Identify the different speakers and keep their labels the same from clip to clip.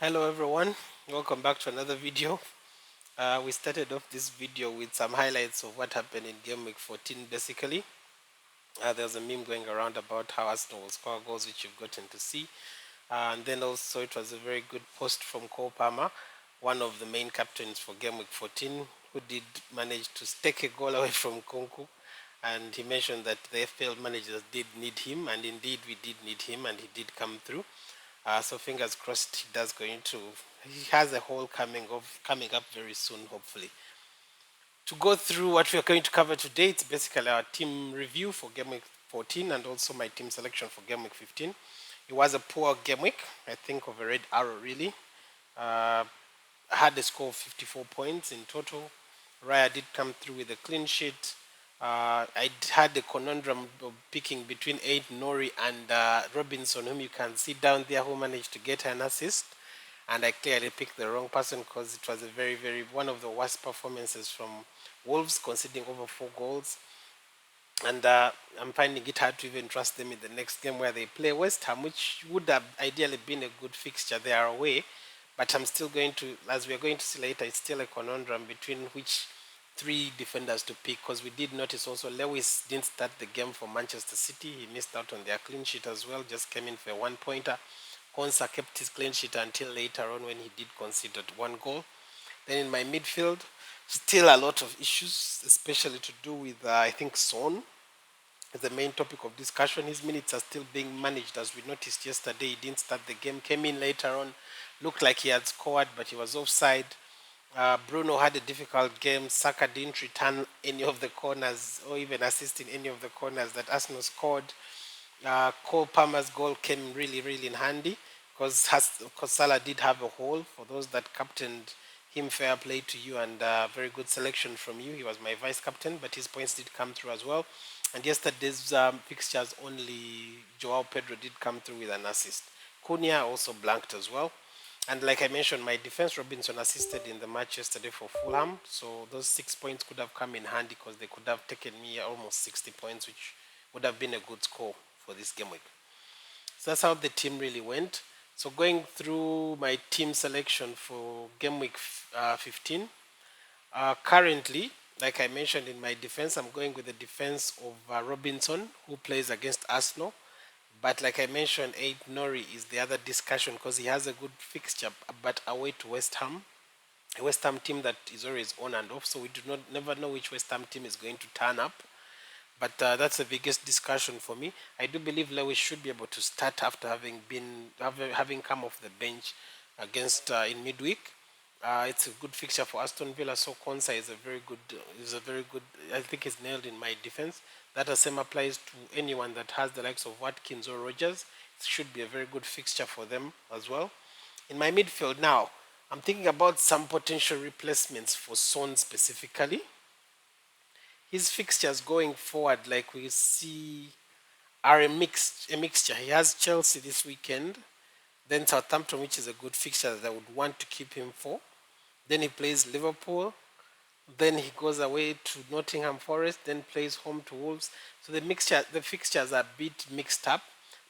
Speaker 1: Hello everyone, welcome back to another video. We started off this video with some highlights of what happened in game week 14 basically. There's a meme going around about how Arsenal will score goals, which you've gotten to see. And then also it was a very good post from Cole Palmer, one of the main captains for game week 14, who did manage to take a goal away from Konku. And he mentioned that the FPL managers did need him, and indeed we did need him, and he did come through. So fingers crossed he does going to. He has a hole coming up very soon, hopefully. To go through what we are going to cover today, it's basically our team review for game week 14 and also my team selection for game week 15. It was a poor game week, I think, of a red arrow really. I had a score of 54 points in total. Raya did come through with a clean sheet. I had the conundrum of picking between 8 Nori and Robinson, whom you can see down there, who managed to get an assist. And I clearly picked the wrong person because it was a very, one of the worst performances from Wolves, conceding over 4 goals. And I'm finding it hard to even trust them in the next game where they play West Ham, which would have ideally been a good fixture. They are away, but I'm still going to, as we are going to see later, it's still a conundrum between which three defenders to pick, because we did notice also Lewis didn't start the game for Manchester City. He missed out on their clean sheet as well, just came in for a one-pointer. Konsa kept his clean sheet until later on when he did concede 1 goal. Then in my midfield, still a lot of issues, especially to do with, I think, Son is the main topic of discussion. His minutes are still being managed, as we noticed yesterday. He didn't start the game, came in later on, looked like he had scored, but he was offside. Bruno had a difficult game. Saka didn't return any of the corners or even assist in any of the corners that Arsenal scored. Cole Palmer's goal came really in handy because Salah did have a hole. For those that captained him, fair play to you and very good selection from you. He was my vice captain, but his points did come through as well. And yesterday's fixtures, only Joao Pedro did come through with an assist. Cunha also blanked as well. And like I mentioned, my defense Robinson assisted in the match yesterday for Fulham. So those 6 points could have come in handy because they could have taken me almost 60 points, which would have been a good score for this game week. So that's how the team really went. So going through my team selection for game week 15, currently, like I mentioned in my defense, I'm going with the defense of Robinson, who plays against Arsenal. But like I mentioned, 8 Nori is the other discussion because he has a good fixture, but away to West Ham. A West Ham team that is always on and off, so we do not never know which West Ham team is going to turn up. But that's the biggest discussion for me. I do believe Lewis should be able to start after having come off the bench against in midweek. It's a good fixture for Aston Villa. So Konsa is a very good. I think he's nailed in my defense. That the same applies to anyone that has the likes of Watkins or Rogers. It should be a very good fixture for them as well. In my midfield now, I'm thinking about some potential replacements for Son specifically. His fixtures going forward, like we see, are a mixture. He has Chelsea this weekend, then Southampton, which is a good fixture that I would want to keep him for. Then he plays Liverpool. Then he goes away to Nottingham Forest, then plays home to Wolves. So the fixtures are a bit mixed up.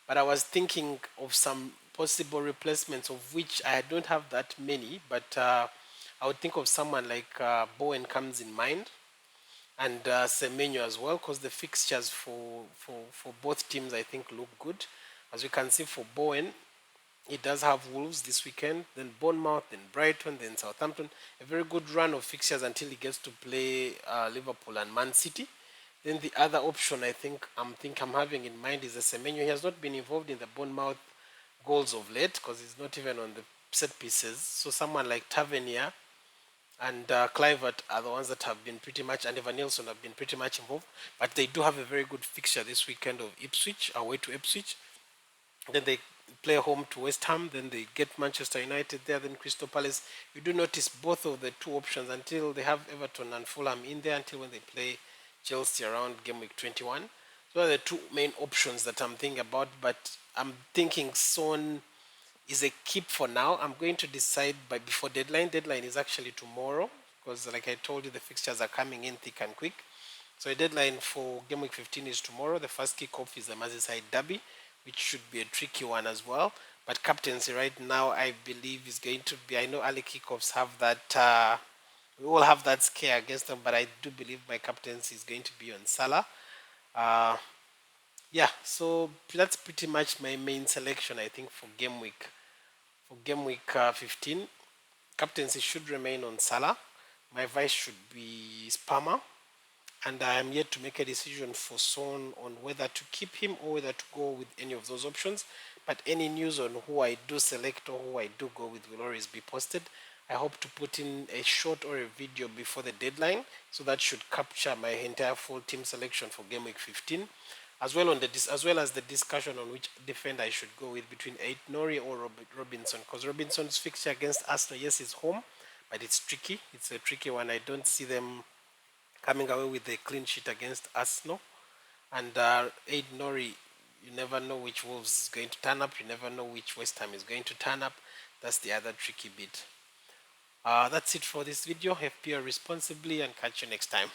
Speaker 1: But I was thinking of some possible replacements, of which I don't have that many. But I would think of someone like Bowen comes in mind, and Semenyo as well, because the fixtures for both teams I think look good. As you can see for Bowen, he does have Wolves this weekend, then Bournemouth, then Brighton, then Southampton. A very good run of fixtures until he gets to play Liverpool and Man City. Then the other option I'm having in mind is a Semenyo. He has not been involved in the Bournemouth goals of late because he's not even on the set pieces. So someone like Tavernier and Clivert are the ones that have been pretty much, and Evan Nilsson have been pretty much involved. But they do have a very good fixture this weekend of Ipswich, away to Ipswich. Then they play home to West Ham. Then they get Manchester United there. Then Crystal Palace. You do notice both of the two options until they have Everton and Fulham in there until when they play Chelsea around game week 21. So are the two main options that I'm thinking about. But I'm thinking Son is a keep for now. I'm going to decide by before deadline. Deadline is actually tomorrow because, like I told you, the fixtures are coming in thick and quick. So a deadline for game week 15 is tomorrow. The first kickoff is the Merseyside Derby, which should be a tricky one as well. But captaincy right now, I believe, is going to be. I know early kickoffs have that. We all have that scare against them, but I do believe my captaincy is going to be on Salah. Uh, yeah, so that's pretty much my main selection, I think, for game week. For game week 15, captaincy should remain on Salah. My vice should be Spammer, and I am yet to make a decision for Son on whether to keep him or whether to go with any of those options. But any news on who I do select or who I do go with will always be posted. I hope to put in a short or a video before the deadline, so that should capture my entire full team selection for game week 15, as well as the discussion on which defender I should go with between Nori or Robinson, because Robinson's fixture against Arsenal, yes, is home, but it's tricky. It's a tricky one. I don't see them coming away with a clean sheet against Arsenal. And Aid Nori, you never know which Wolves is going to turn up. You never know which West Ham is going to turn up. That's the other tricky bit. That's it for this video. FPL responsibly, and catch you next time.